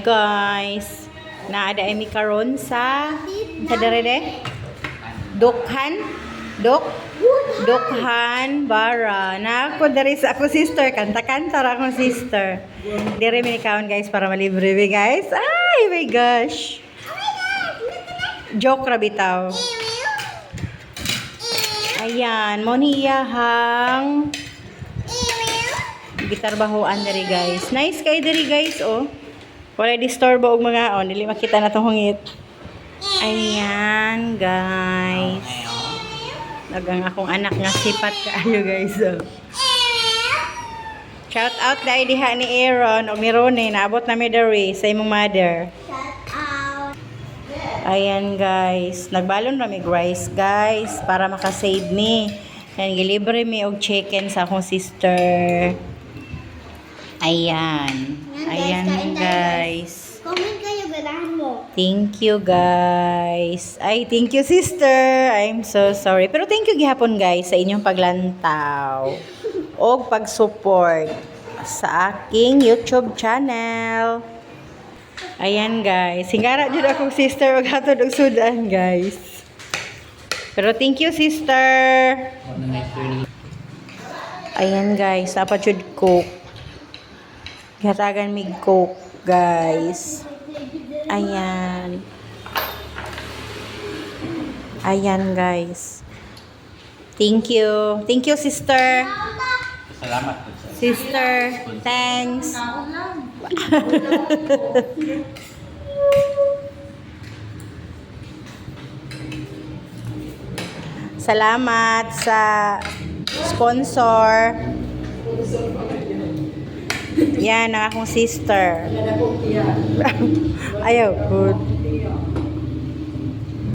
Guys, naada mi karon sa dere Dukhan bara na ako dere sa ako sister kanta-kanta ra akong sister dire mi kaon guys para malibre mi guys. Ay my gosh, joke ra bitaw. Ayan mo niyahang gitarbahoan dere guys. Nice kay dere guys. Oh, wala disturbo og mga dili makita na tong hungit. Ayan guys, nagang akong anak nga sipat kaayo guys. Oh. Shout out dai diha ni Aaron og ni Rone, naabot na mi dere sa imong mother. Shout out. Ayan guys, nagbalon ra mi rice guys para makasave mi. Yan gilibre mi og chicken sa akong sister. Ayan. Ayan guys. Comment kayo ganahan mo. Thank you guys. Ay, thank you sister. I'm so sorry. Pero thank you gihapon guys sa inyong paglantaw o pag-support sa aking YouTube channel. Ayan guys. Hingara jud akong sister og hatod og sudan guys. Pero thank you sister. Ayan guys, dapat jud cook. Gihatagan mig coke guys. Ayan. Ayan guys. Thank you. Thank you sister. Salamat po sir. Sister, thanks. Salamat sa sponsor. Yan ang akong sister. Ayaw, good.